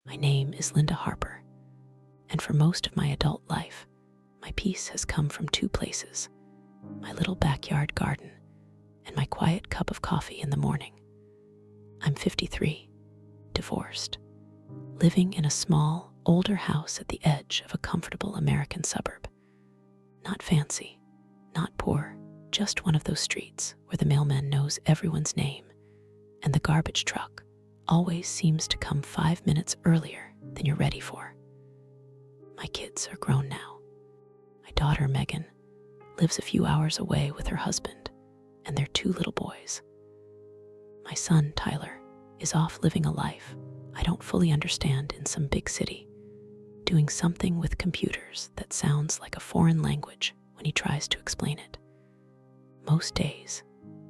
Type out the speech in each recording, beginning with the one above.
My name is Linda Harper, and for most of my adult life, my peace has come from two places: my little backyard garden and my quiet cup of coffee in the morning. I'm 53, divorced, living in a small, older house at the edge of a comfortable American suburb. Not fancy, not poor, just one of those streets where the mailman knows everyone's name and the garbage truck always seems to come 5 minutes earlier than you're ready for. My kids are grown now. My daughter, Megan, lives a few hours away with her husband and their 2 little boys. My son, Tyler, is off living a life I don't fully understand in some big city, doing something with computers that sounds like a foreign language when he tries to explain it. Most days,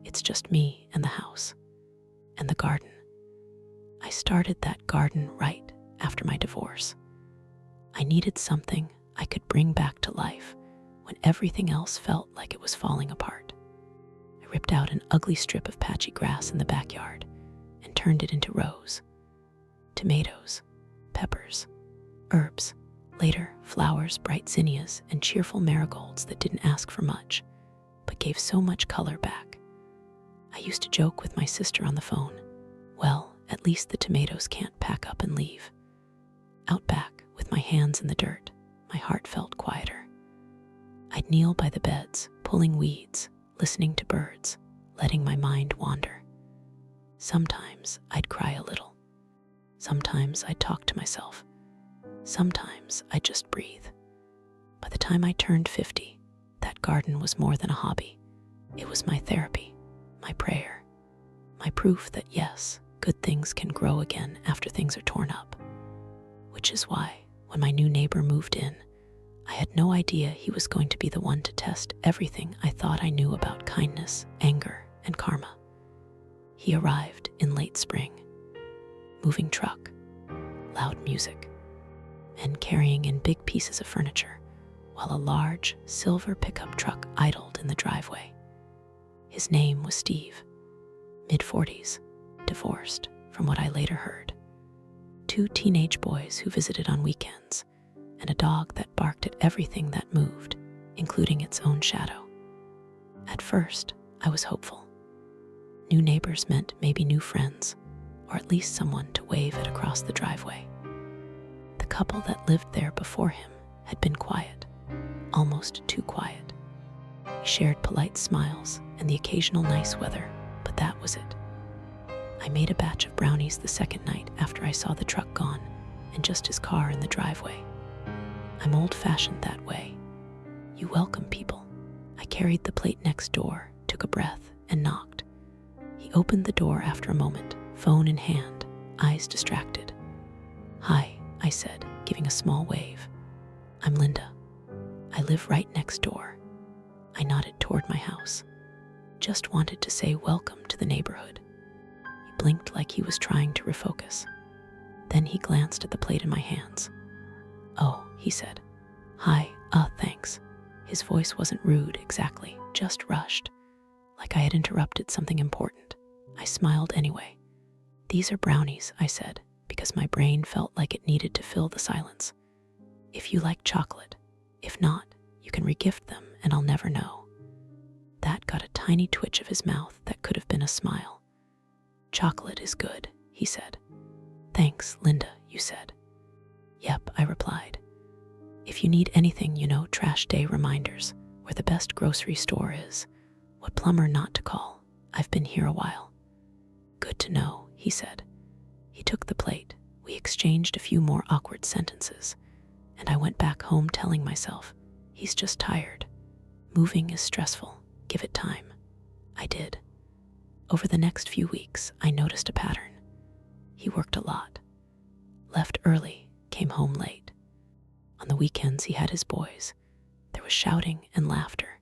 it's just me and the house and the garden. I started that garden right after my divorce. I needed something I could bring back to life when everything else felt like it was falling apart. I ripped out an ugly strip of patchy grass in the backyard and turned it into rows. Tomatoes, peppers, herbs, later flowers, bright zinnias, and cheerful marigolds that didn't ask for much, but gave so much color back. I used to joke with my sister on the phone, well, at least the tomatoes can't pack up and leave. Out back, with my hands in the dirt, my heart felt quieter. I'd kneel by the beds, pulling weeds, listening to birds, letting my mind wander. Sometimes I'd cry a little. Sometimes I'd talk to myself. Sometimes I'd just breathe. By the time I turned 50, that garden was more than a hobby. It was my therapy, my prayer, my proof that yes, good things can grow again after things are torn up. Which is why, when my new neighbor moved in, I had no idea he was going to be the one to test everything I thought I knew about kindness, anger, and karma. He arrived in late spring, moving truck, loud music, and carrying in big pieces of furniture, while a large silver pickup truck idled in the driveway. His name was Steve, mid-40s, divorced, from what I later heard. 2 teenage boys who visited on weekends, and a dog that barked at everything that moved, including its own shadow. At first, I was hopeful. New neighbors meant maybe new friends, or at least someone to wave at across the driveway. The couple that lived there before him had been quiet, almost too quiet. We shared polite smiles and the occasional nice weather, but that was it. I made a batch of brownies the second night after I saw the truck gone and just his car in the driveway. I'm old-fashioned that way. You welcome people. I carried the plate next door, took a breath, and knocked. He opened the door after a moment, phone in hand, eyes distracted. "Hi," I said, giving a small wave. "I'm Linda. I live right next door." I nodded toward my house. Just wanted to say welcome to the neighborhood. He blinked like he was trying to refocus. Then he glanced at the plate in my hands. "Oh," he said. "Hi, thanks." His voice wasn't rude exactly, just rushed, like I had interrupted something important. I smiled anyway. "These are brownies," I said, because my brain felt like it needed to fill the silence. "If you like chocolate. If not, you can regift them and I'll never know." That got a tiny twitch of his mouth that could have been a smile. "Chocolate is good," he said. "Thanks, Linda," you said. "Yep," I replied. "If you need anything, trash day reminders, where the best grocery store is, what plumber not to call. I've been here a while." "Good to know," he said. He took the plate. We exchanged a few more awkward sentences, and I went back home telling myself, he's just tired. Moving is stressful. Give it time. I did. Over the next few weeks, I noticed a pattern. He worked a lot. Left early, came home late. On the weekends, he had his boys. There was shouting and laughter,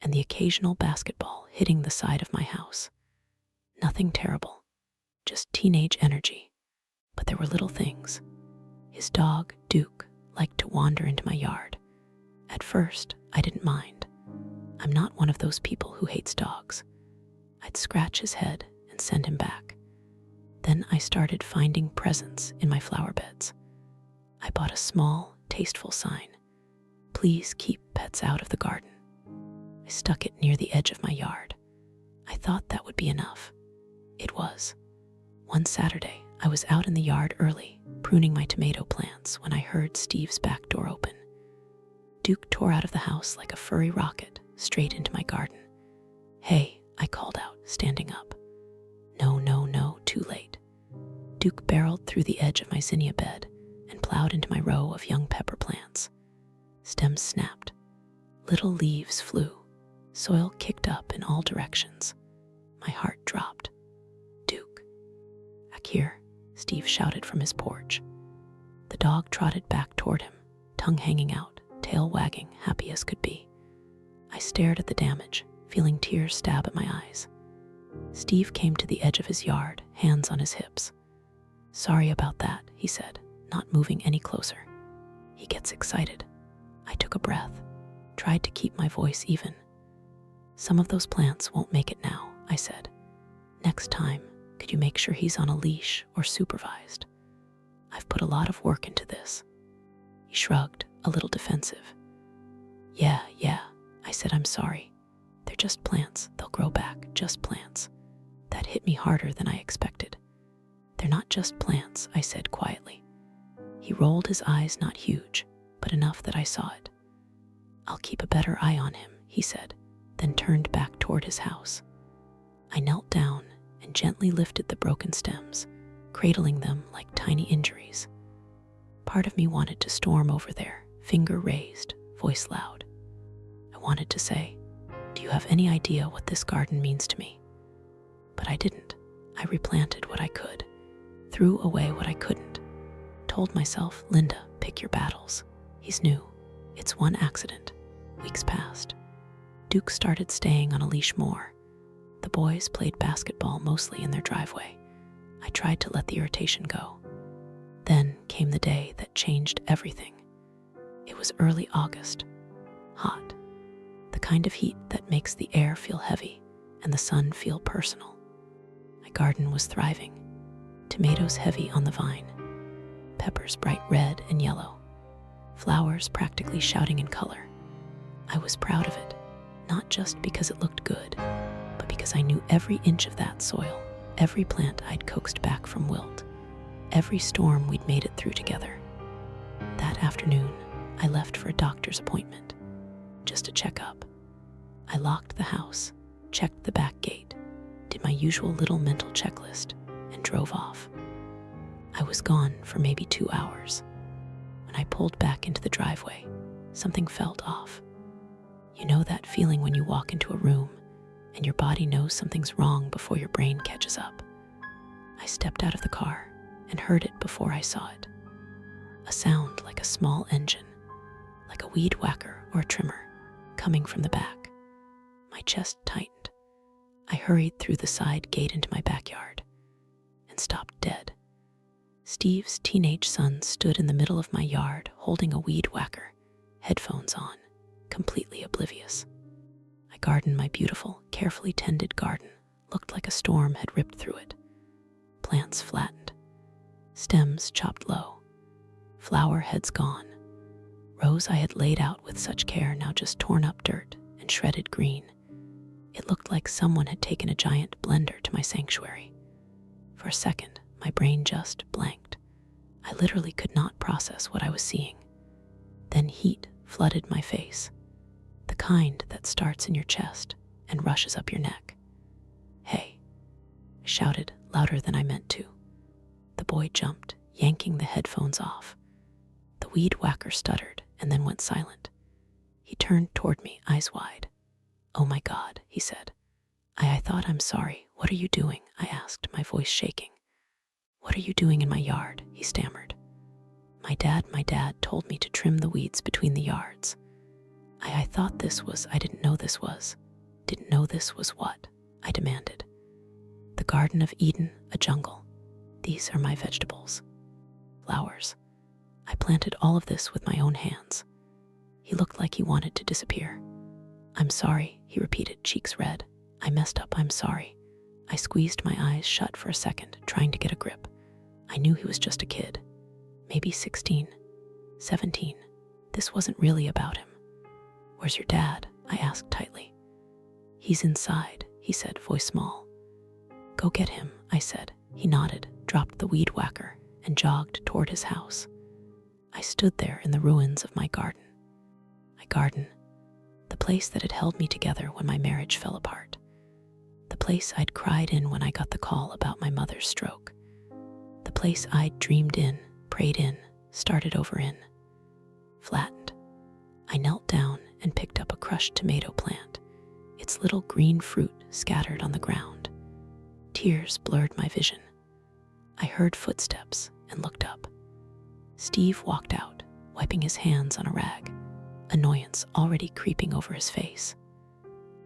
and the occasional basketball hitting the side of my house. Nothing terrible, just teenage energy. But there were little things. His dog, Duke, liked to wander into my yard. At first, I didn't mind. I'm not one of those people who hates dogs. I'd scratch his head and send him back. Then I started finding presents in my flower beds. I bought a small, tasteful sign. Please keep pets out of the garden. I stuck it near the edge of my yard. I thought that would be enough. It was. One Saturday, I was out in the yard early, pruning my tomato plants, when I heard Steve's back door open. Duke tore out of the house like a furry rocket, straight into my garden. "Hey," I called out, standing up. No, too late. Duke barreled through the edge of my zinnia bed and plowed into my row of young pepper plants. Stems snapped. Little leaves flew. Soil kicked up in all directions. My heart dropped. "Duke." "Back here," Steve shouted from his porch. The dog trotted back toward him, tongue hanging out, tail wagging, happy as could be. I stared at the damage, feeling tears stab at my eyes. Steve came to the edge of his yard, hands on his hips. "Sorry about that," he said, not moving any closer. He gets excited. I took a breath, tried to keep my voice even. "Some of those plants won't make it now," I said. "Next time, could you make sure he's on a leash or supervised? I've put a lot of work into this." He shrugged, a little defensive. Yeah, I said, "I'm sorry. They're just plants. They'll grow back, just plants." That hit me harder than I expected. "They're not just plants," I said quietly. He rolled his eyes, not huge, but enough that I saw it. "I'll keep a better eye on him," he said, then turned back toward his house. I knelt down and gently lifted the broken stems, cradling them like tiny injuries. Part of me wanted to storm over there, finger raised, voice loud. I wanted to say, "Do you have any idea what this garden means to me?" But I didn't. I replanted what I could, threw away what I couldn't. Told myself, "Linda, pick your battles. He's new. It's one accident." Weeks passed. Duke started staying on a leash more. The boys played basketball mostly in their driveway. I tried to let the irritation go. Then came the day that changed everything. It was early August. Hot. The kind of heat that makes the air feel heavy and the sun feel personal. My garden was thriving. Tomatoes heavy on the vine. Peppers bright red and yellow. Flowers practically shouting in color. I was proud of it, not just because it looked good, but because I knew every inch of that soil, every plant I'd coaxed back from wilt, every storm we'd made it through together. That afternoon, I left for a doctor's appointment, just a checkup. I locked the house, checked the back gate, did my usual little mental checklist, and drove off. I was gone for maybe 2 hours. When I pulled back into the driveway, something felt off. You know that feeling when you walk into a room and your body knows something's wrong before your brain catches up? I stepped out of the car and heard it before I saw it. A sound like a small engine, like a weed whacker or a trimmer, coming from the back. My chest tightened. I hurried through the side gate into my backyard and stopped dead. Steve's teenage son stood in the middle of my yard holding a weed whacker, headphones on, completely oblivious. My garden, my beautiful, carefully tended garden, looked like a storm had ripped through it. Plants flattened, stems chopped low, flower heads gone. Rows I had laid out with such care now just torn up dirt and shredded green. It looked like someone had taken a giant blender to my sanctuary. For a second, my brain just blanked. I literally could not process what I was seeing. Then heat flooded my face, the kind that starts in your chest and rushes up your neck. "Hey," I shouted louder than I meant to. The boy jumped, yanking the headphones off. The weed whacker stuttered and then went silent. He turned toward me, eyes wide. "Oh my God," he said. I thought, "I'm sorry. What are you doing?" I asked, my voice shaking. "What are you doing in my yard?" he stammered. My dad told me to trim the weeds between the yards. I thought this was, I didn't know this was. Didn't know this was what? I demanded. The Garden of Eden, a jungle. These are my vegetables. Flowers. I planted all of this with my own hands. He looked like he wanted to disappear. "I'm sorry," he repeated, cheeks red. "I messed up, I'm sorry. I squeezed my eyes shut for a second, trying to get a grip. I knew he was just a kid, maybe 16, 17. This wasn't really about him. "Where's your dad?" I asked tightly. "He's inside," he said, voice small. "Go get him," I said. He nodded, dropped the weed whacker, and jogged toward his house. I stood there in the ruins of my garden. My garden, the place that had held me together when my marriage fell apart. The place I'd cried in when I got the call about my mother's stroke. The place I'd dreamed in, prayed in, started over in. Flattened. I knelt down and picked up a crushed tomato plant, its little green fruit scattered on the ground. Tears blurred my vision. I heard footsteps and looked up. Steve walked out, wiping his hands on a rag, annoyance already creeping over his face.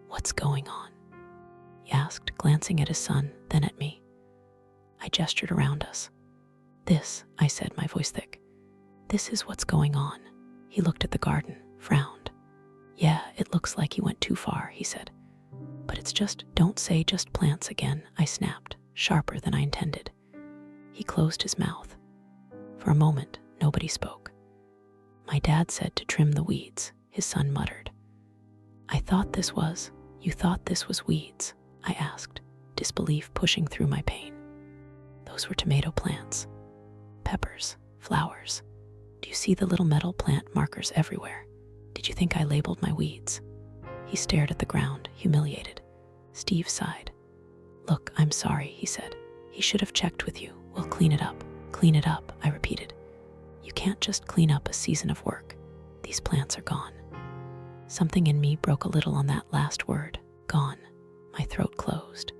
"What's going on?" he asked, glancing at his son, then at me. I gestured around us. "This," I said, my voice thick. "This is what's going on." He looked at the garden, frowned. "Yeah, it looks like he went too far," he said. "But it's just, don't say just plants again," I snapped, sharper than I intended. He closed his mouth. For a moment, nobody spoke. "My dad said to trim the weeds," his son muttered. "You thought this was weeds?" I asked, disbelief pushing through my pain. "Those were tomato plants. Peppers, flowers. Do you see the little metal plant markers everywhere? Did you think I labeled my weeds?" He stared at the ground, humiliated. Steve sighed. "Look, I'm sorry," he said. "He should have checked with you. We'll clean it up." "Clean it up," I repeated. "You can't just clean up a season of work. These plants are gone." Something in me broke a little on that last word, gone. My throat closed.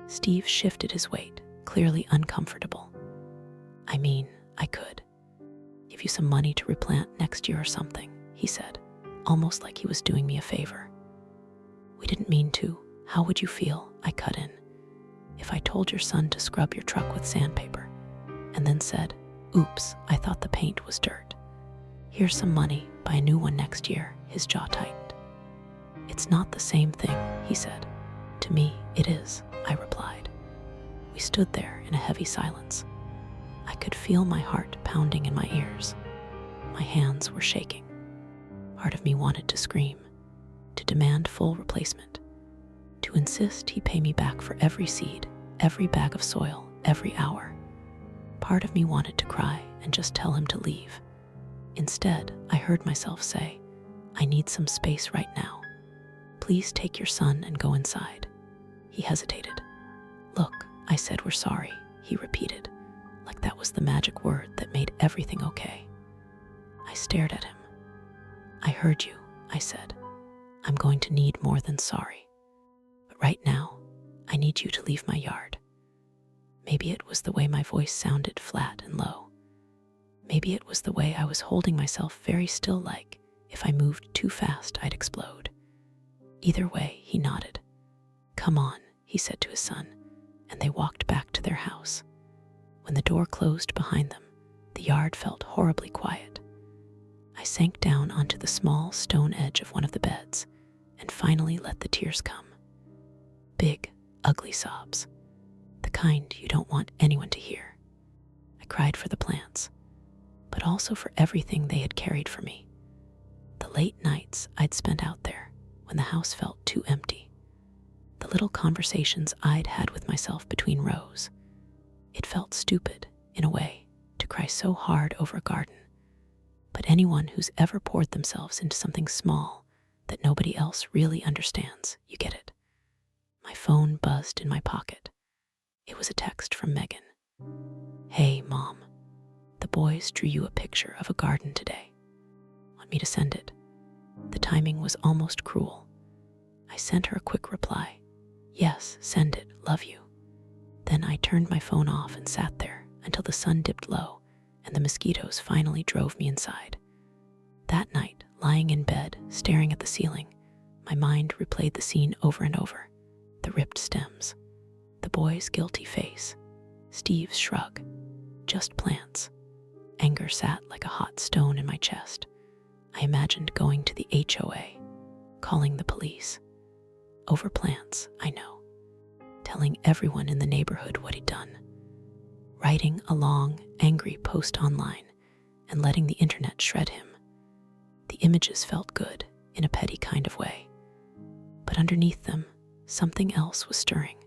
Steve shifted his weight, clearly uncomfortable. "I mean, I could give you some money to replant next year or something," he said, almost like he was doing me a favor. "We didn't mean to. How would you feel," I cut in, "if I told your son to scrub your truck with sandpaper, and then said, 'Oops, I thought the paint was dirt. Here's some money, buy a new one next year'?" His jaw tightened. "It's not the same thing," he said. "To me, it is," I replied. We stood there in a heavy silence. I could feel my heart pounding in my ears. My hands were shaking. Part of me wanted to scream, to demand full replacement, to insist he pay me back for every seed, every bag of soil, every hour. Part of me wanted to cry and just tell him to leave. Instead, I heard myself say, "I need some space right now. Please take your son and go inside." He hesitated. "Look," I said, "we're sorry," he repeated, like that was the magic word that made everything okay. I stared at him. "I heard you," I said. "I'm going to need more than sorry. But right now, I need you to leave my yard." Maybe it was the way my voice sounded flat and low. Maybe it was the way I was holding myself very still, like if I moved too fast, I'd explode. Either way, he nodded. "Come on," he said to his son, and they walked back to their house. When the door closed behind them, the yard felt horribly quiet. I sank down onto the small stone edge of one of the beds and finally let the tears come. Big, ugly sobs. The kind you don't want anyone to hear. I cried for the plants, but also for everything they had carried for me. The late nights I'd spent out there when the house felt too empty. The little conversations I'd had with myself between rows. It felt stupid, in a way, to cry so hard over a garden. But anyone who's ever poured themselves into something small that nobody else really understands, you get it. My phone buzzed in my pocket. It was a text from Megan. "Hey, Mom. The boys drew you a picture of a garden today. Want me to send it?" The timing was almost cruel. I sent her a quick reply. "Yes, send it, love you." Then I turned my phone off and sat there until the sun dipped low and the mosquitoes finally drove me inside. That night, lying in bed, staring at the ceiling, my mind replayed the scene over and over. The ripped stems, the boy's guilty face, Steve's shrug. Just plants. Anger sat like a hot stone in my chest. I imagined going to the HOA, calling the police. Over plants, I know. telling everyone in the neighborhood what he'd done, writing a long, angry post online and letting the internet shred him. The images felt good in a petty kind of way, but underneath them, something else was stirring.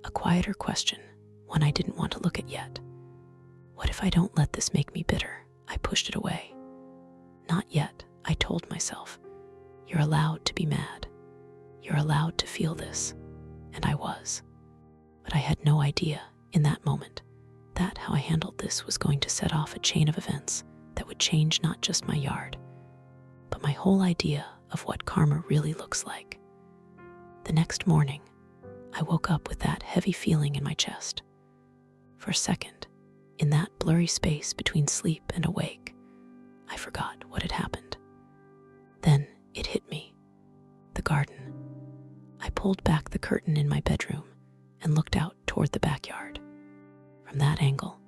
A quieter question, one I didn't want to look at yet. What if I don't let this make me bitter? I pushed it away. Not yet, I told myself. You're allowed to be mad. You're allowed to feel this. And I was. But I had no idea, in that moment, that how I handled this was going to set off a chain of events that would change not just my yard, but my whole idea of what karma really looks like. The next morning, I woke up with that heavy feeling in my chest. For a second, in that blurry space between sleep and awake, I forgot what had happened. Then it hit me. The garden. I pulled back the curtain in my bedroom and looked out toward the backyard. From that angle,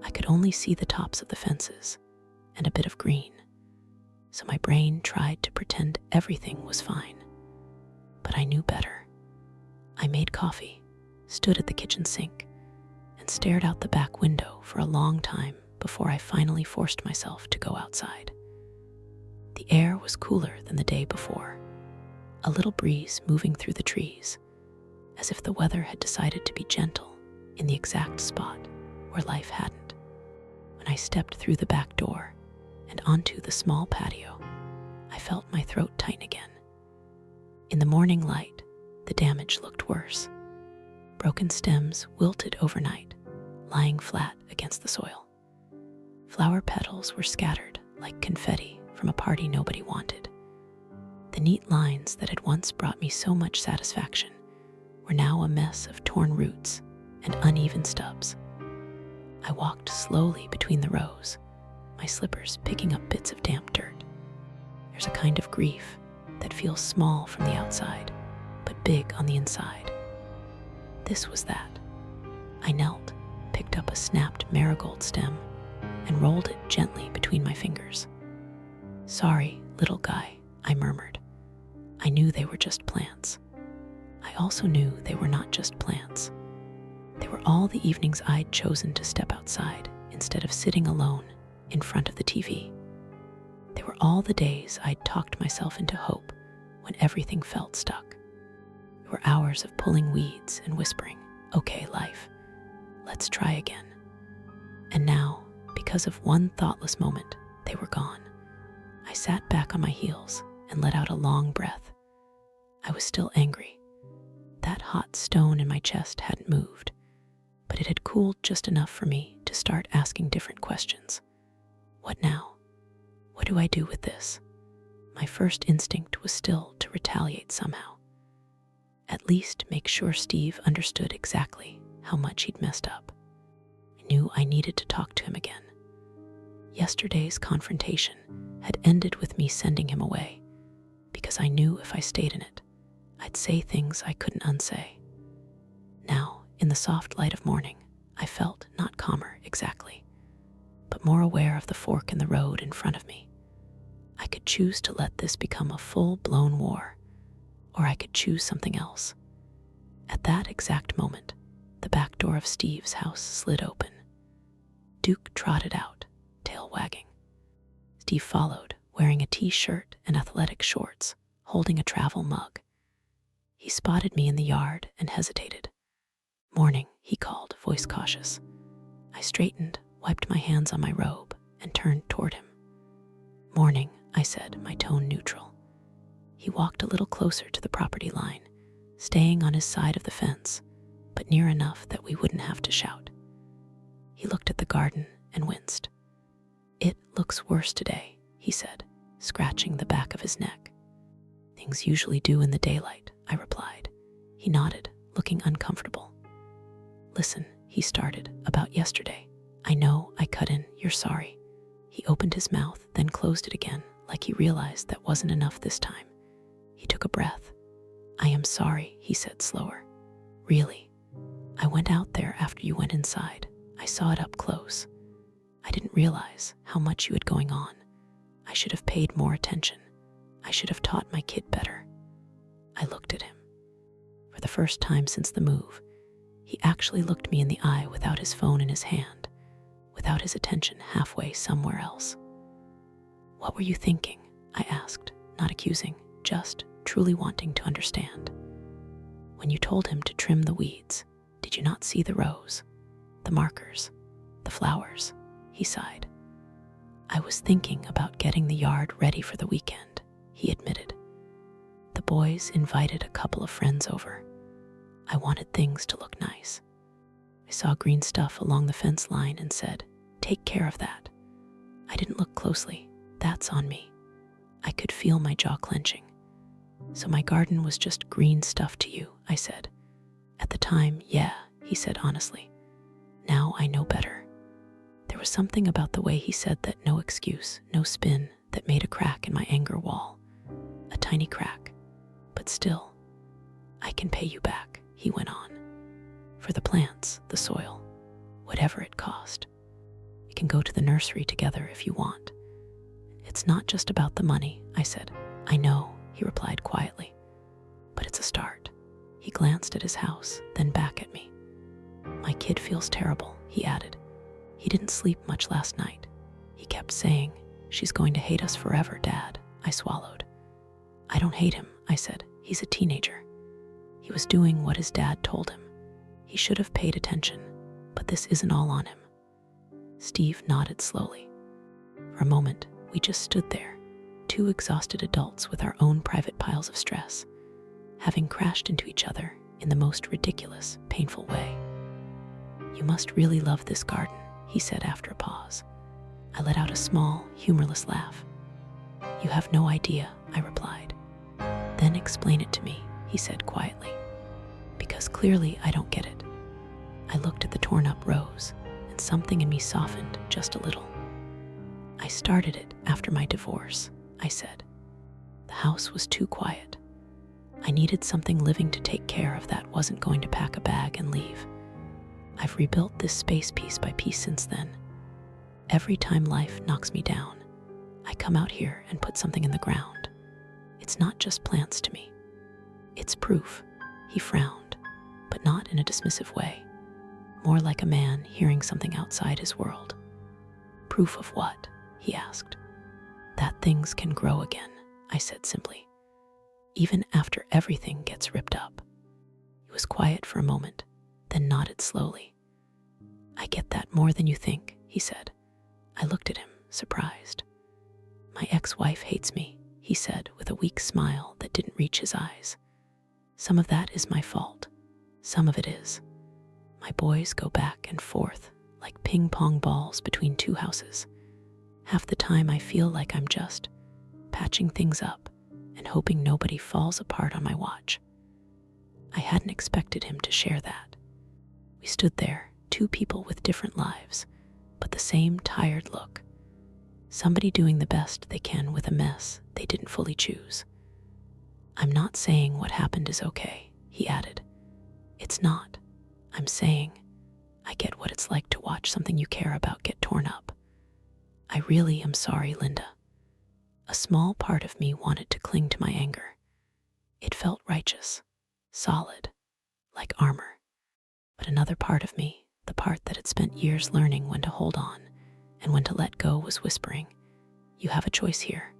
I could only see the tops of the fences and a bit of green. So my brain tried to pretend everything was fine. But I knew better. I made coffee, stood at the kitchen sink, and stared out the back window for a long time before I finally forced myself to go outside. The air was cooler than the day before, a little breeze moving through the trees, as if the weather had decided to be gentle in the exact spot where life hadn't. When I stepped through the back door and onto the small patio, I felt my throat tighten again. In the morning light, the damage looked worse. Broken stems wilted overnight, lying flat against the soil. Flower petals were scattered like confetti from a party nobody wanted. The neat lines that had once brought me so much satisfaction were now a mess of torn roots and uneven stubs. I walked slowly between the rows, my slippers picking up bits of damp dirt. There's a kind of grief that feels small from the outside, but big on the inside. This was that. I knelt, picked up a snapped marigold stem, and rolled it gently between my fingers. "Sorry, little guy," I murmured. I knew they were just plants. I also knew they were not just plants. They were all the evenings I'd chosen to step outside instead of sitting alone in front of the TV. They were all the days I'd talked myself into hope when everything felt stuck. There were hours of pulling weeds and whispering, "Okay, life, let's try again." And now, because of one thoughtless moment, they were gone. I sat back on my heels and let out a long breath. I was still angry. That hot stone in my chest hadn't moved, but it had cooled just enough for me to start asking different questions. What now? What do I do with this? My first instinct was still to retaliate somehow. At least make sure Steve understood exactly how much he'd messed up. I knew I needed to talk to him again. Yesterday's confrontation had ended with me sending him away, because I knew if I stayed in it, I'd say things I couldn't unsay. Now, in the soft light of morning, I felt not calmer exactly, but more aware of the fork in the road in front of me. I could choose to let this become a full-blown war, or I could choose something else. At that exact moment, the back door of Steve's house slid open. Duke trotted out, tail wagging. Steve followed, wearing a t-shirt and athletic shorts, holding a travel mug. He spotted me in the yard and hesitated. "Morning," he called, voice cautious. I straightened, wiped my hands on my robe, and turned toward him. "Morning," I said, my tone neutral. He walked a little closer to the property line, staying on his side of the fence, but near enough that we wouldn't have to shout. He looked at the garden and winced. "It looks worse today," he said, scratching the back of his neck. "Things usually do in the daylight," I replied. He nodded, looking uncomfortable. "Listen," he started, "about yesterday. I know I cut in, you're sorry." He opened his mouth, then closed it again, like he realized that wasn't enough this time. He took a breath. "I am sorry," he said slower. "Really. I went out there after you went inside. I saw it up close. I didn't realize how much you had going on. I should have paid more attention. I should have taught my kid better." I looked at him. For the first time since the move, he actually looked me in the eye without his phone in his hand, without his attention halfway somewhere else. "What were you thinking?" I asked, not accusing, just truly wanting to understand. "When you told him to trim the weeds, did you not see the rows, the markers, the flowers?" He sighed. "I was thinking about getting the yard ready for the weekend," he admitted. "The boys invited a couple of friends over. I wanted things to look nice. I saw green stuff along the fence line and said, 'Take care of that.' I didn't look closely. That's on me." I could feel my jaw clenching. "So my garden was just green stuff to you," I said. "At the time, yeah," he said honestly. "Now I know better." There was something about the way he said that, no excuse, no spin, that made a crack in my anger wall. A tiny crack, but still. "I can pay you back," he went on. "For the plants, the soil, whatever it cost. We can go to the nursery together if you want." "It's not just about the money," I said. "I know," he replied quietly. "But it's a start." He glanced at his house, then back at me. "My kid feels terrible," he added. "He didn't sleep much last night. He kept saying, 'She's going to hate us forever, Dad.'" I swallowed. "I don't hate him," I said. "He's a teenager. He was doing what his dad told him. He should have paid attention, but this isn't all on him." Steve nodded slowly. For a moment, we just stood there, two exhausted adults with our own private piles of stress, having crashed into each other in the most ridiculous, painful way. "You must really love this garden," he said after a pause. I let out a small, humorless laugh. "You have no idea," I replied. "Then explain it to me," he said quietly. "Because clearly I don't get it." I looked at the torn-up rows, and something in me softened just a little. "I started it after my divorce," I said. "The house was too quiet. I needed something living to take care of that wasn't going to pack a bag and leave. I've rebuilt this space piece by piece since then. Every time life knocks me down, I come out here and put something in the ground. It's not just plants to me. It's proof." He frowned, but not in a dismissive way, more like a man hearing something outside his world. "Proof of what?" he asked. "That things can grow again," I said simply. "Even after everything gets ripped up." He was quiet for a moment, then nodded slowly. "I get that more than you think," he said. I looked at him, surprised. "My ex-wife hates me," he said with a weak smile that didn't reach his eyes. "Some of that is my fault. Some of it is. My boys go back and forth like ping-pong balls between two houses. Half the time I feel like I'm just patching things up and hoping nobody falls apart on my watch." I hadn't expected him to share that. We stood there, two people with different lives, but the same tired look. Somebody doing the best they can with a mess they didn't fully choose. "I'm not saying what happened is okay," he added. "It's not. I'm saying I get what it's like to watch something you care about get torn up. I really am sorry, Linda." A small part of me wanted to cling to my anger. It felt righteous, solid, like armor. But another part of me, the part that had spent years learning when to hold on and when to let go, was whispering, "You have a choice here."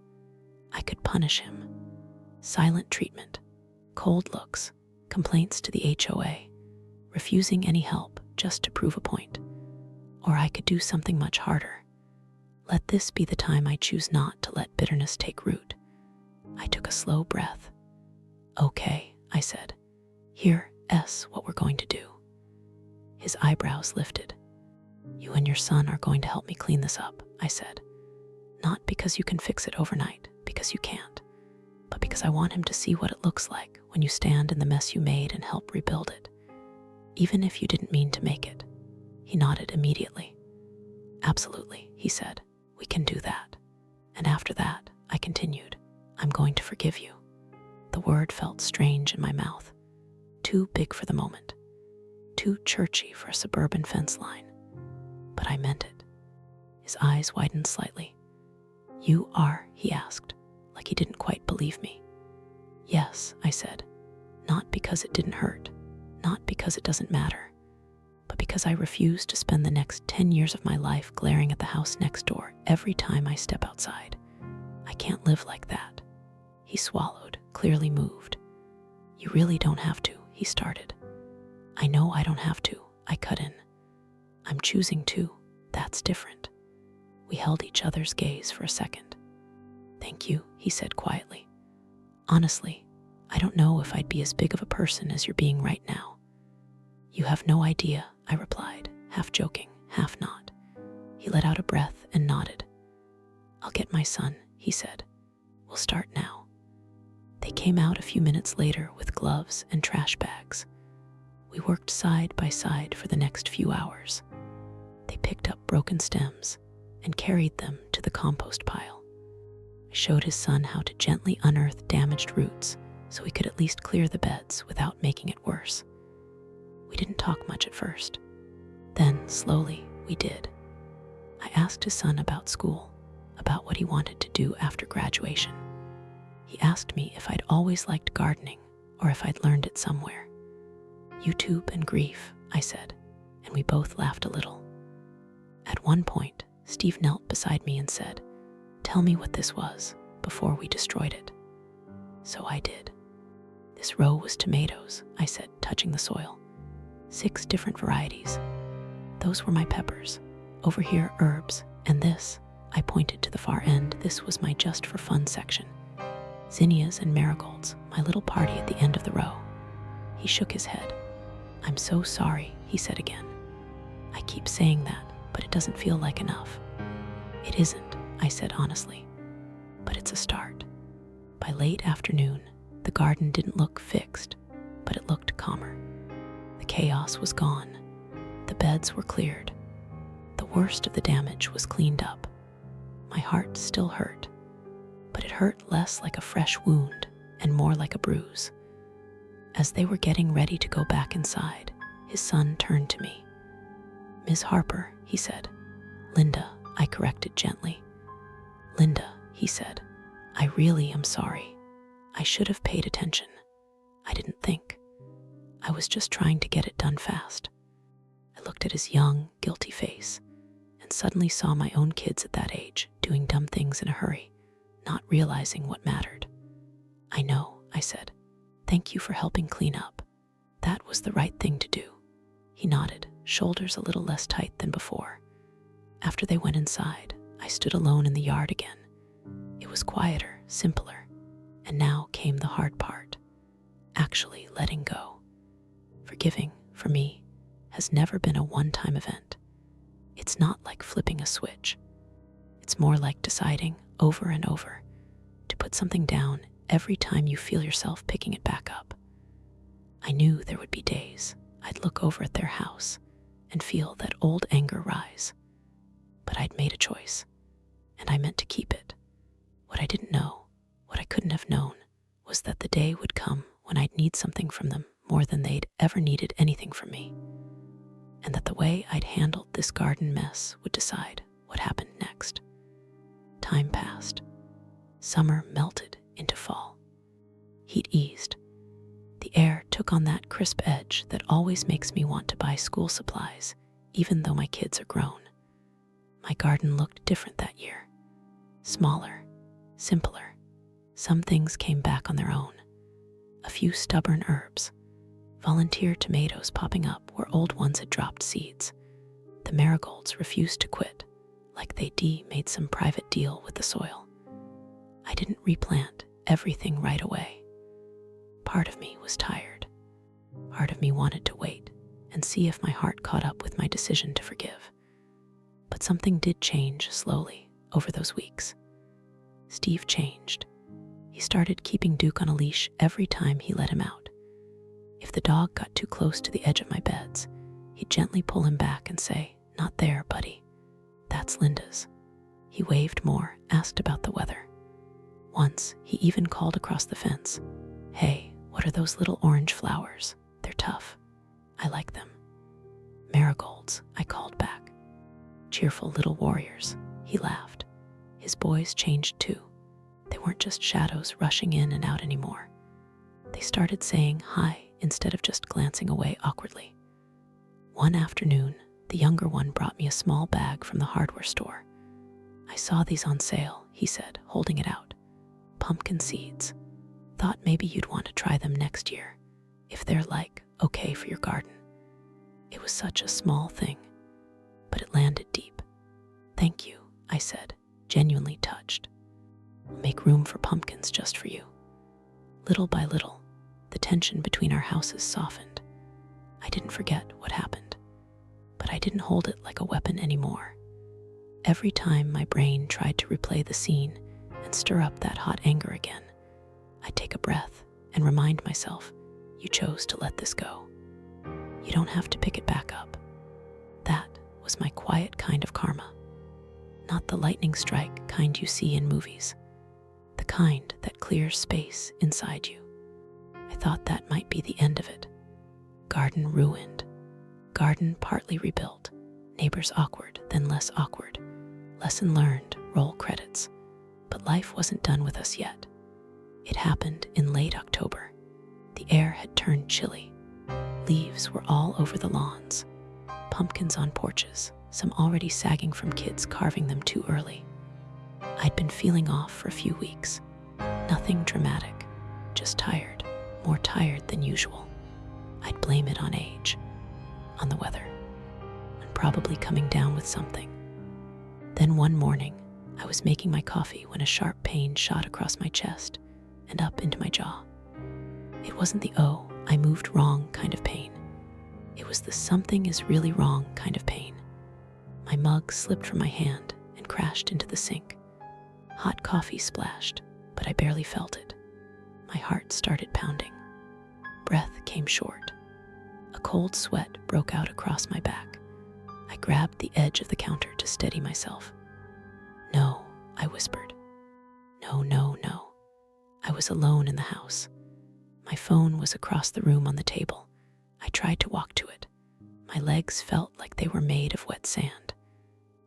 I could punish him. Silent treatment, cold looks, complaints to the HOA, refusing any help just to prove a point. Or I could do something much harder. Let this be the time I choose not to let bitterness take root. I took a slow breath. "Okay," I said. "Here's what we're going to do." His eyebrows lifted. "You and your son are going to help me clean this up," I said. "Not because you can fix it overnight, because you can't, but because I want him to see what it looks like when you stand in the mess you made and help rebuild it. Even if you didn't mean to make it." He nodded immediately. "Absolutely," he said. "We can do that." And after that, I continued, "I'm going to forgive you." The word felt strange in my mouth, too big for the moment, too churchy for a suburban fence line. But I meant it. His eyes widened slightly. "You are?" he asked, like he didn't quite believe me. "Yes," I said. Not because it didn't hurt, not because it doesn't matter, but because I refuse to spend the next 10 years of my life glaring at the house next door every time I step outside. I can't live like that. He swallowed, clearly moved. You really don't have to, he started. I know I don't have to, I cut in. I'm choosing to, that's different. We held each other's gaze for a second. Thank you, he said quietly. Honestly, I don't know if I'd be as big of a person as you're being right now. You have no idea, I replied, half joking, half not. He let out a breath and nodded. I'll get my son, he said. We'll start now. They came out a few minutes later with gloves and trash bags. We worked side by side for the next few hours. They picked up broken stems and carried them to the compost pile. I showed his son how to gently unearth damaged roots so we could at least clear the beds without making it worse. We didn't talk much at first. Then, slowly, we did. I asked his son about school, about what he wanted to do after graduation. He asked me if I'd always liked gardening or if I'd learned it somewhere. YouTube and grief, I said, and we both laughed a little. At one point, Steve knelt beside me and said, "Tell me what this was before we destroyed it." So I did. This row was tomatoes, I said, touching the soil. 6 different varieties. Those were my peppers. Over here, herbs. And this, I pointed to the far end, this was my just for fun section. Zinnias and marigolds, my little party at the end of the row. He shook his head. I'm so sorry, he said again. I keep saying that, but it doesn't feel like enough. It isn't, I said honestly, but it's a start. By late afternoon, the garden didn't look fixed, but it looked calmer. The chaos was gone. The beds were cleared. The worst of the damage was cleaned up. My heart still hurt, but it hurt less like a fresh wound and more like a bruise. As they were getting ready to go back inside, his son turned to me. Ms. Harper, he said. Linda, I corrected gently. Linda, he said. I really am sorry. I should have paid attention. I didn't think. I was just trying to get it done fast. I looked at his young, guilty face and suddenly saw my own kids at that age doing dumb things in a hurry, not realizing what mattered. I know, I said. Thank you for helping clean up. That was the right thing to do. He nodded, shoulders a little less tight than before. After they went inside, I stood alone in the yard again. It was quieter, simpler, and now came the hard part. Actually letting go. Forgiving, for me, has never been a one-time event. It's not like flipping a switch. It's more like deciding, over and over, to put something down every time you feel yourself picking it back up. I knew there would be days I'd look over at their house and feel that old anger rise. But I'd made a choice, and I meant to keep it. What I didn't know, what I couldn't have known, was that the day would come when I'd need something from them more than they'd ever needed anything from me, and that the way I'd handled this garden mess would decide what happened next. Time passed. Summer melted into fall. Heat eased. The air took on that crisp edge that always makes me want to buy school supplies, even though my kids are grown. My garden looked different that year. Smaller, simpler. Some things came back on their own. A few stubborn herbs. Volunteer tomatoes popping up where old ones had dropped seeds. The marigolds refused to quit, like they made some private deal with the soil. I didn't replant everything right away. Part of me was tired. Part of me wanted to wait and see if my heart caught up with my decision to forgive. But something did change slowly over those weeks. Steve changed. He started keeping Duke on a leash every time he let him out. If the dog got too close to the edge of my beds, he'd gently pull him back and say, "Not there, buddy. That's Linda's." He waved more, asked about the weather. Once, he even called across the fence, "Hey, what are those little orange flowers? They're tough. I like them." "Marigolds," I called back. "Cheerful little warriors," he laughed. His boys changed too. They weren't just shadows rushing in and out anymore. They started saying hi instead of just glancing away awkwardly. One afternoon, the younger one brought me a small bag from the hardware store. "I saw these on sale," he said, holding it out. "Pumpkin seeds. Thought maybe you'd want to try them next year, if they're okay for your garden." It was such a small thing, but it landed deep. "Thank you," I said, genuinely touched. "I'll make room for pumpkins just for you." Little by little, the tension between our houses softened. I didn't forget what happened, but I didn't hold it like a weapon anymore. Every time my brain tried to replay the scene and stir up that hot anger again, I'd take a breath and remind myself, "You chose to let this go. You don't have to pick it back up." That was my quiet kind of karma. Not the lightning strike kind you see in movies. The kind that clears space inside you. I thought that might be the end of it. Garden ruined. Garden partly rebuilt. Neighbors awkward, then less awkward. Lesson learned, roll credits. But life wasn't done with us yet. It happened in late October. The air had turned chilly. Leaves were all over the lawns. Pumpkins on porches, some already sagging from kids carving them too early. I'd been feeling off for a few weeks. Nothing dramatic, just tired, more tired than usual. I'd blame it on age, on the weather, and probably coming down with something. Then one morning, I was making my coffee when a sharp pain shot across my chest and up into my jaw. It wasn't the "oh, I moved wrong" kind of pain. It was the "something is really wrong" kind of pain. My mug slipped from my hand and crashed into the sink. Hot coffee splashed, but I barely felt it. My heart started pounding. Breath came short. A cold sweat broke out across my back. I grabbed the edge of the counter to steady myself. "No," I whispered. "No, no, no." I was alone in the house. My phone was across the room on the table. I tried to walk to it. My legs felt like they were made of wet sand.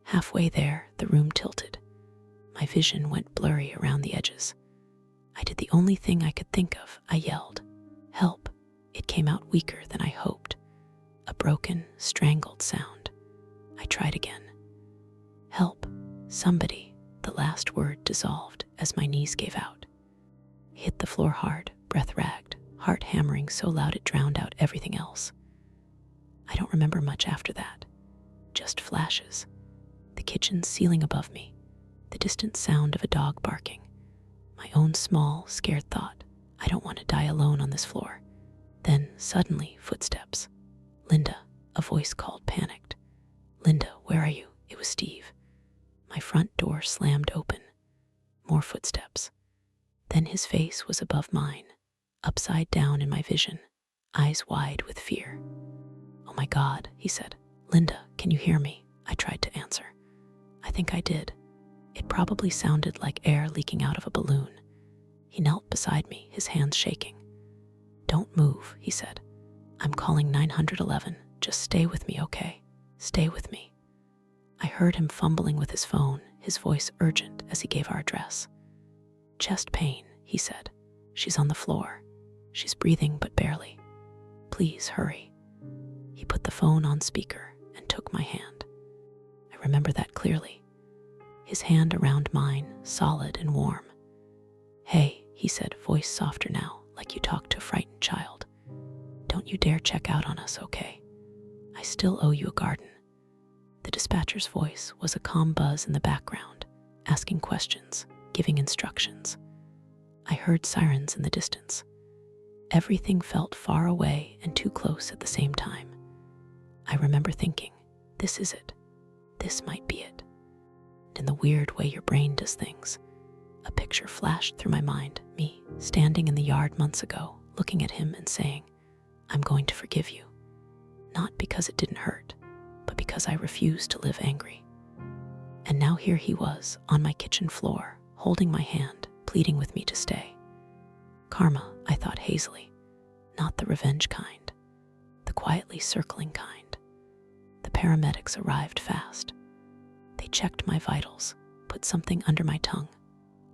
Halfway there, the room tilted. My vision went blurry around the edges. I did the only thing I could think of. I yelled, "Help!" It came out weaker than I hoped. A broken, strangled sound. I tried again. "Help! Somebody!" The last word dissolved as my knees gave out. I hit the floor hard, breath ragged, heart hammering so loud it drowned out everything else. I don't remember much after that. Just flashes. The kitchen ceiling above me. The distant sound of a dog barking. My own small, scared thought, "I don't want to die alone on this floor." Then, suddenly, footsteps. "Linda," a voice called, panicked. "Linda, where are you?" It was Steve. My front door slammed open. More footsteps. Then his face was above mine, upside down in my vision, eyes wide with fear. "Oh my God," he said. "Linda, can you hear me?" I tried to answer. I think I did. It probably sounded like air leaking out of a balloon. He knelt beside me, his hands shaking. "Don't move," he said. "I'm calling 911. Just stay with me, okay? Stay with me." I heard him fumbling with his phone, his voice urgent as he gave our address. "Chest pain," he said. "She's on the floor. She's breathing but barely. Please hurry." He put the phone on speaker and took my hand. I remember that clearly. His hand around mine, solid and warm. "Hey," he said, voice softer now, like you talk to a frightened child. "Don't you dare check out on us, okay? I still owe you a garden." The dispatcher's voice was a calm buzz in the background, asking questions, giving instructions. I heard sirens in the distance. Everything felt far away and too close at the same time. I remember thinking, this is it. This might be it. And in the weird way your brain does things, a picture flashed through my mind, me standing in the yard months ago, looking at him and saying, "I'm going to forgive you." Not because it didn't hurt, but because I refused to live angry. And now here he was, on my kitchen floor, holding my hand, pleading with me to stay. Karma, I thought hazily, not the revenge kind, the quietly circling kind. The paramedics arrived fast. They checked my vitals, put something under my tongue,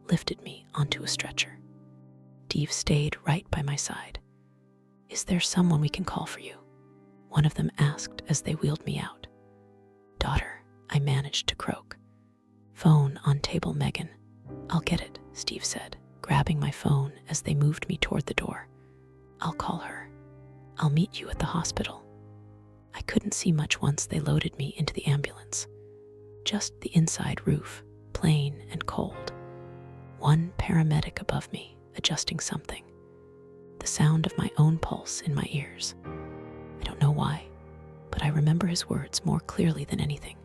lifted me onto a stretcher. Steve stayed right by my side. "Is there someone we can call for you?" one of them asked as they wheeled me out. "Daughter," I managed to croak. "Phone on table, Megan." "I'll get it," Steve said, grabbing my phone as they moved me toward the door. "I'll call her. I'll meet you at the hospital." I couldn't see much once they loaded me into the ambulance. Just the inside roof, plain and cold. One paramedic above me, adjusting something. The sound of my own pulse in my ears. I don't know why, but I remember his words more clearly than anything.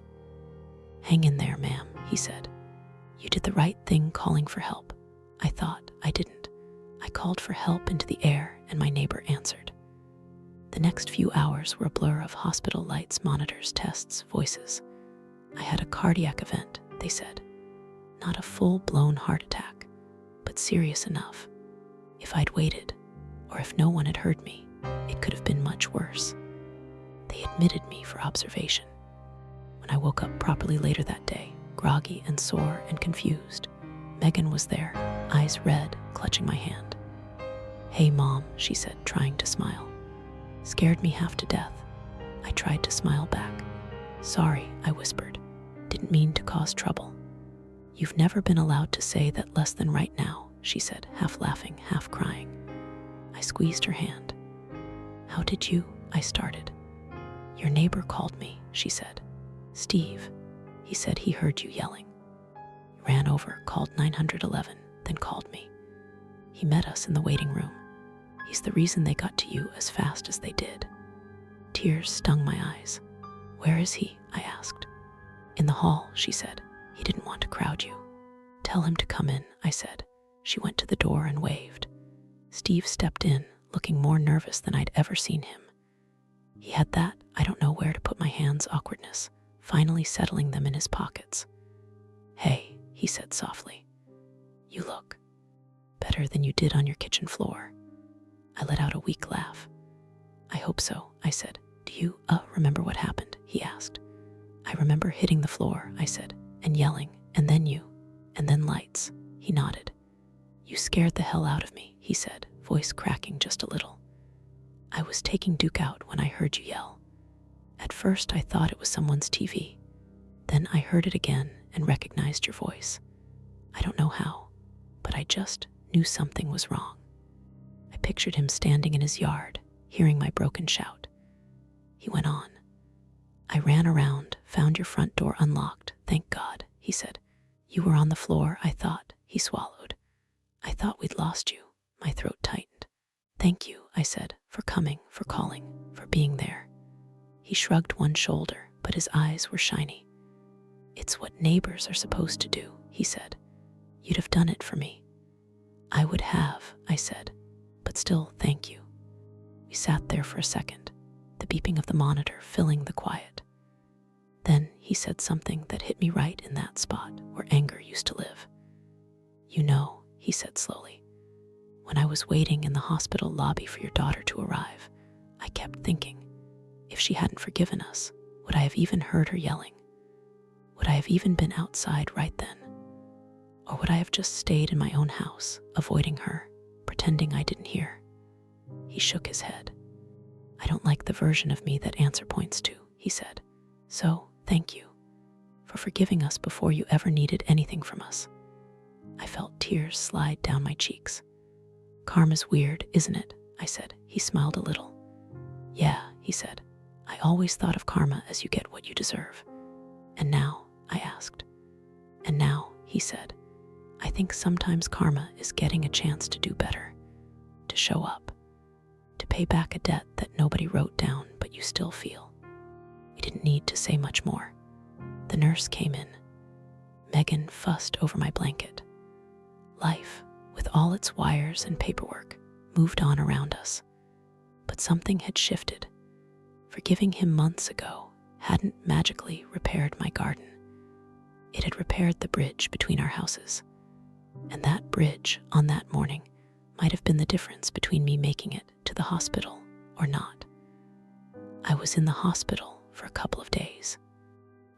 "Hang in there, ma'am," he said. "You did the right thing calling for help." I thought I didn't. I called for help into the air, and my neighbor answered. The next few hours were a blur of hospital lights, monitors, tests, voices. I had a cardiac event, they said. Not a full-blown heart attack, but serious enough. If I'd waited, or if no one had heard me, it could have been much worse. They admitted me for observation. When I woke up properly later that day, groggy and sore and confused, Megan was there, eyes red, clutching my hand. "Hey, Mom," she said, trying to smile. Scared me half to death. I tried to smile back. "Sorry," I whispered. "Didn't mean to cause trouble." "You've never been allowed to say that less than right now," she said, half laughing, half crying. I squeezed her hand. "How did you?" I started. "Your neighbor called me," she said. "Steve. He said he heard you yelling. He ran over, called 911, then called me. He met us in the waiting room. He's the reason they got to you as fast as they did." Tears stung my eyes. "Where is he?" I asked. "In the hall," she said. "He didn't want to crowd you." "Tell him to come in," I said. She went to the door and waved. Steve stepped in, looking more nervous than I'd ever seen him. He had that I don't know where to put my hands awkwardness, finally settling them in his pockets. "Hey," he said softly. "You look better than you did on your kitchen floor." I let out a weak laugh. "I hope so," I said. "Do you, remember what happened?" he asked. "I remember hitting the floor," I said, "and yelling, and then you, and then lights." He nodded. "You scared the hell out of me," he said, voice cracking just a little. "I was taking Duke out when I heard you yell. At first I thought it was someone's TV. Then I heard it again and recognized your voice. I don't know how, but I just knew something was wrong." I pictured him standing in his yard, hearing my broken shout. He went on. "I ran around, found your front door unlocked, thank God," he said. "You were on the floor, I thought." He swallowed. "I thought we'd lost you." My throat tightened. "Thank you," I said, "for coming, for calling, for being there." He shrugged one shoulder, but his eyes were shiny. "It's what neighbors are supposed to do," he said. "You'd have done it for me." "I would have," I said, "but still, thank you." We sat there for a second, the beeping of the monitor filling the quiet. Then he said something that hit me right in that spot where anger used to live. "You know," he said slowly, "when I was waiting in the hospital lobby for your daughter to arrive, I kept thinking, if she hadn't forgiven us, would I have even heard her yelling? Would I have even been outside right then? Or would I have just stayed in my own house, avoiding her, pretending I didn't hear?" He shook his head. "I don't like the version of me that answer points to," he said. "So, thank you for forgiving us before you ever needed anything from us." I felt tears slide down my cheeks. "Karma's weird, isn't it?" I said. He smiled a little. "Yeah," he said. "I always thought of karma as you get what you deserve." "And now?" I asked. "And now," he said, "I think sometimes karma is getting a chance to do better, to show up, to pay back a debt that nobody wrote down but you still feel." We didn't need to say much more. The nurse came in. Megan fussed over my blanket. Life, with all its wires and paperwork, moved on around us. But something had shifted. Forgiving him months ago hadn't magically repaired my garden. It had repaired the bridge between our houses. And that bridge, on that morning, might have been the difference between me making it to the hospital or not. I was in the hospital for a couple of days.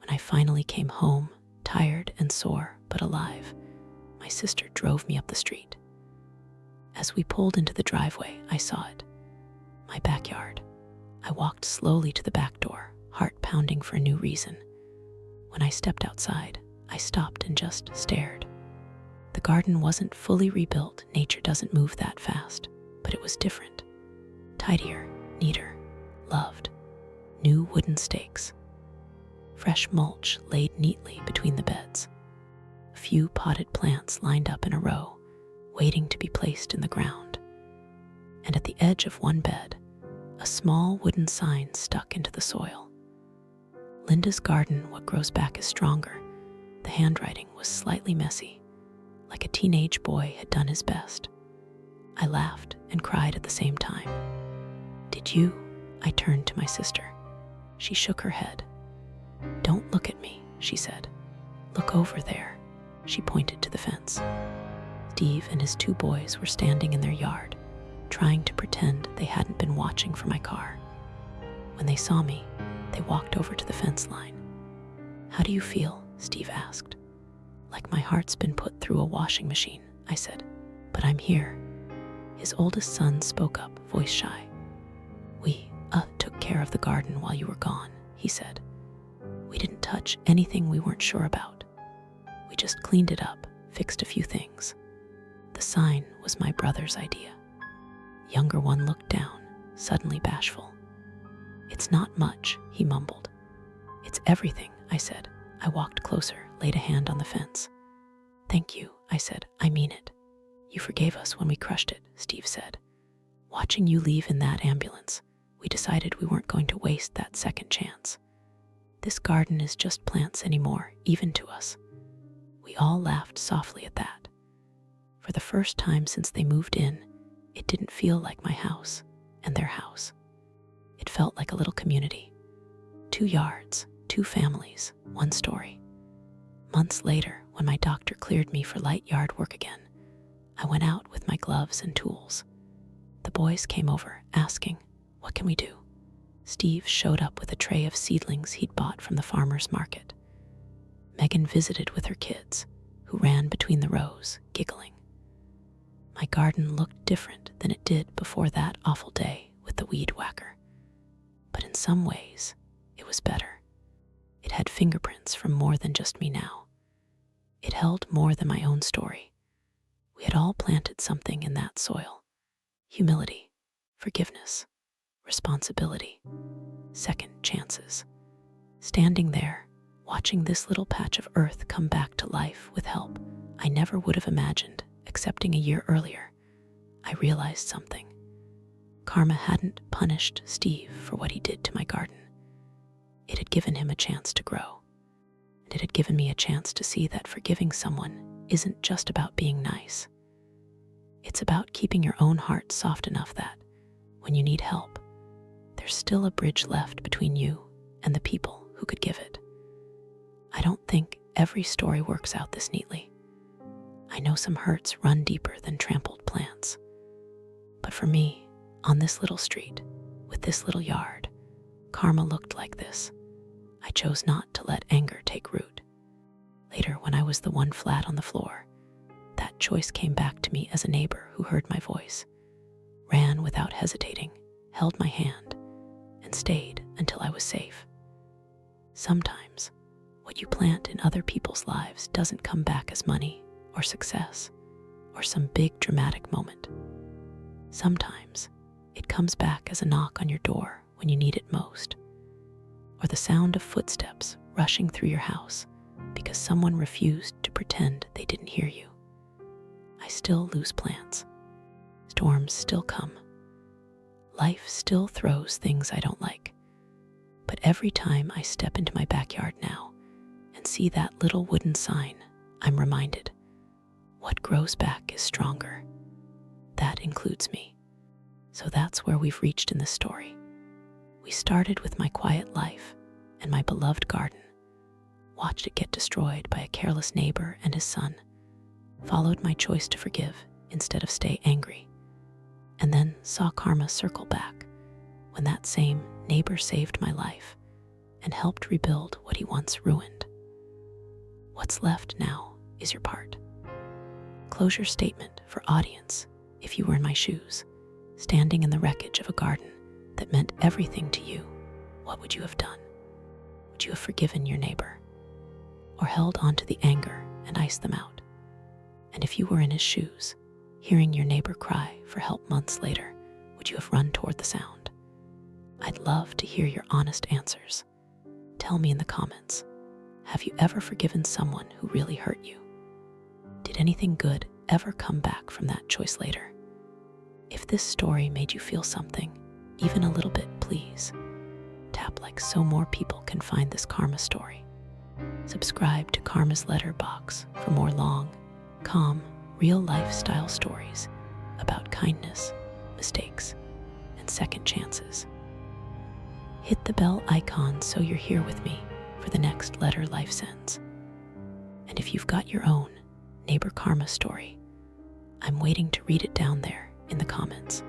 When I finally came home, tired and sore but alive, my sister drove me up the street. As we pulled into the driveway, I saw it. My backyard. I walked slowly to the back door, heart pounding for a new reason. When I stepped outside, I stopped and just stared. The garden wasn't fully rebuilt. Nature doesn't move that fast, but it was different. Tidier, neater, loved. New wooden stakes. Fresh mulch laid neatly between the beds. A few potted plants lined up in a row, waiting to be placed in the ground. And at the edge of one bed, a small wooden sign stuck into the soil. Linda's garden, what grows back is stronger. The handwriting was slightly messy, like a teenage boy had done his best. I laughed and cried at the same time. "Did you?" I turned to my sister. She shook her head. "Don't look at me," she said. "Look over there." She pointed to the fence. Steve and his 2 boys were standing in their yard, trying to pretend they hadn't been watching for my car. When they saw me, they walked over to the fence line. "How do you feel?" Steve asked. "Like my heart's been put through a washing machine," I said. "But I'm here." His oldest son spoke up, voice shy. "We took care of the garden while you were gone," he said. "We didn't touch anything we weren't sure about. We just cleaned it up, fixed a few things. The sign was my brother's idea." Younger one looked down, suddenly bashful. "It's not much," he mumbled. "It's everything," I said. I walked closer, laid a hand on the fence. "Thank you," I said. "I mean it." "You forgave us when we crushed it," Steve said. "Watching you leave in that ambulance, we decided we weren't going to waste that second chance. This garden is just plants anymore, even to us." We all laughed softly at that. For the first time since they moved in, it didn't feel like my house and their house. It felt like a little community. 2 yards, 2 families, 1 story. Months later, when my doctor cleared me for light yard work again, I went out with my gloves and tools. The boys came over, asking, "What can we do?" Steve showed up with a tray of seedlings he'd bought from the farmer's market. Megan visited with her kids, who ran between the rows, giggling. My garden looked different than it did before that awful day with the weed whacker. But in some ways, it was better. It had fingerprints from more than just me now. It held more than my own story. We had all planted something in that soil. Humility, forgiveness, responsibility, second chances. Standing there, watching this little patch of earth come back to life with help I never would have imagined accepting a year earlier, I realized something. Karma hadn't punished Steve for what he did to my garden. It had given him a chance to grow. And it had given me a chance to see that forgiving someone isn't just about being nice. It's about keeping your own heart soft enough that, when you need help, there's still a bridge left between you and the people who could give it. I don't think every story works out this neatly. I know some hurts run deeper than trampled plants. But for me, on this little street, with this little yard, karma looked like this. I chose not to let anger take root. Later, when I was the one flat on the floor, that choice came back to me as a neighbor who heard my voice, ran without hesitating, held my hand, and stayed until I was safe. Sometimes, what you plant in other people's lives doesn't come back as money or success or some big dramatic moment. Sometimes, it comes back as a knock on your door when you need it most, or the sound of footsteps rushing through your house because someone refused to pretend they didn't hear you. I still lose plants. Storms still come. Life still throws things I don't like. But every time I step into my backyard now and see that little wooden sign, I'm reminded, what grows back is stronger. That includes me. So that's where we've reached in this story. We started with my quiet life and my beloved garden, watched it get destroyed by a careless neighbor and his son, followed my choice to forgive instead of stay angry, and then saw karma circle back when that same neighbor saved my life and helped rebuild what he once ruined. What's left now is your part. Closure statement for audience. If you were in my shoes, standing in the wreckage of a garden that meant everything to you, what would you have done? Would you have forgiven your neighbor? Or held on to the anger and iced them out? And if you were in his shoes, hearing your neighbor cry for help months later, would you have run toward the sound? I'd love to hear your honest answers. Tell me in the comments, have you ever forgiven someone who really hurt you? Did anything good ever come back from that choice later? If this story made you feel something, even a little bit, please tap like so more people can find this karma story. Subscribe to Karma's Letterbox for more long, calm, real lifestyle stories about kindness, mistakes, and second chances. Hit the bell icon so you're here with me for the next letter life sends. And if you've got your own neighbor karma story, I'm waiting to read it down there in the comments.